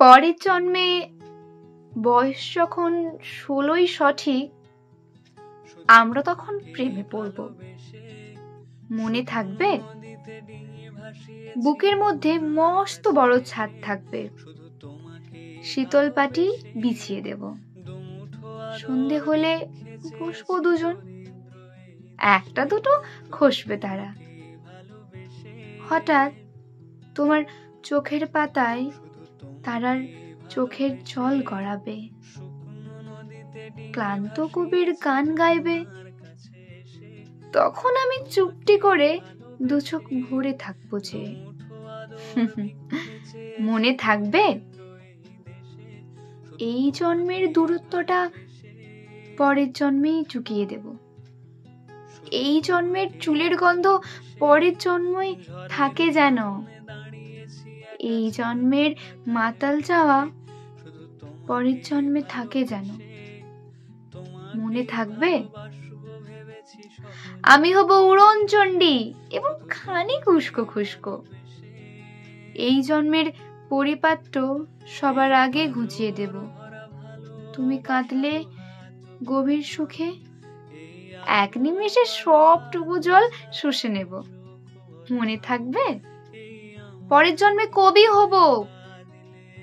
পরের জন্মে বয়স যখন 16ই সঠিক, আমরা তখন প্রেমে পড়ব। মনে থাকবে? বুকের মধ্যে মস্ত বড় ছাদ থাকবে, শীতল পাটি বিছিয়ে দেব। সন্ধে হলে বসবো দুজন, একটা দুটো খসবে তারা। হঠাৎ তোমার চোখের পাতায় তারার চোখের জল গড়াবে, ক্লান্ত কবির গান গাইবে। তখন আমি চুপটি করে দু চোখ ভরে থাকবো যে। মনে থাকবে? এই জন্মের দূরত্বটা পরের জন্মেই চুকিয়ে দেব। এই জন্মের চুলের গন্ধ পরের জন্মই থাকে যেন। এই জন্মের মাতাল যাওয়া পরের জন্মে থাকে যেন। মনে থাকবে? আমি হব উড়ন চণ্ডী এবং খানিক উস্কো খুস্কো। এই জন্মের পরিপাট্য সবার আগে ঘুচিয়ে দেব। তুমি কাঁদলে গভীর সুখে এক নিমেষে সবটুকু জল শুষে নেব। মনে থাকবে? পরের জন্মে কবি হব,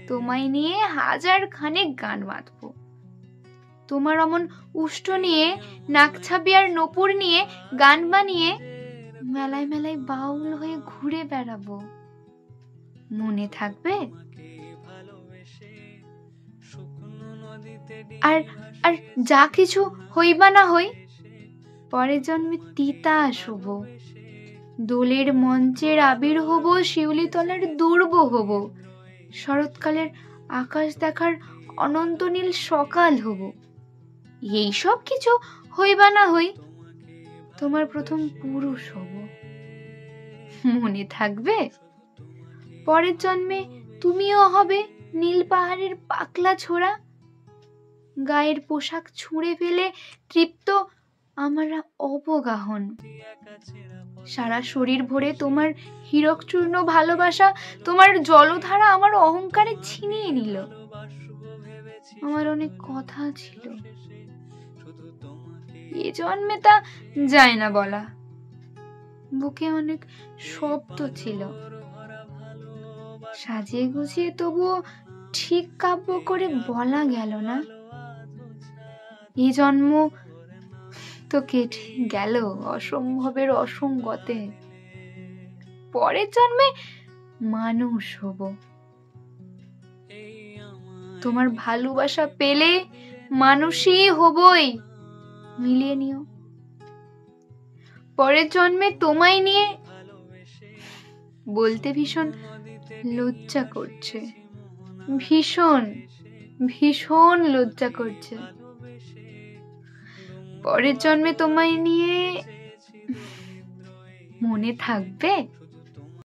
তোমায় নিয়ে হাজার খানেক গান বাঁধব। তোমার অমন উষ্ট নিয়ে, নাকছাবি আর নপুর নিয়ে গান বানিয়ে মেলায় মেলায় বাউল হয়ে ঘুরে বেড়াবো। মনে থাকবে? আর আর যা কিছু হইবা না হই, পরের জন্মে তিতা শুভ। দোলের মঞ্চের আবির হব, শিউলি তলার দুর্ব হব। শরৎকালের আকাশ দেখার অনন্ত নীল সকাল হব। এই সব কিছু হইবা না হই, তোমার প্রথম পুরুষ হব। মনে থাকবে? পরের জন্মে তুমিও হবে নীল পাহাড়ের পাকলা ছোড়া। গায়ের পোশাক ছুঁড়ে ফেলে তৃপ্ত আমরা অবগাহন। সারা শরীর ভরে তোমার হীরক চূর্ণ ভালোবাসা, তোমার জলধারা আমার অহংকারে ছিনিয়ে নিল। আমার অনেক কথা ছিল, এ জন্মে তা যায় না বলা। বুকে অনেক শব্দ ছিল, সাজিয়ে গুছিয়ে তবুও ঠিক কাব্য করে বলা গেল না। এই জন্ম তো কেটে গেল অসম্ভবের অসঙ্গতে। পরের জন্মে মানুষ হব। তোমার ভালোবাসা পেলে মানুষই হবই, মিলিয়ে নিও। পরের জন্মে তোমায় নিয়ে বলতে ভীষণ লজ্জা করছে, ভীষণ ভীষণ লজ্জা করছে। পরের জন্মে তোমায় নিয়ে মনে থাকবে?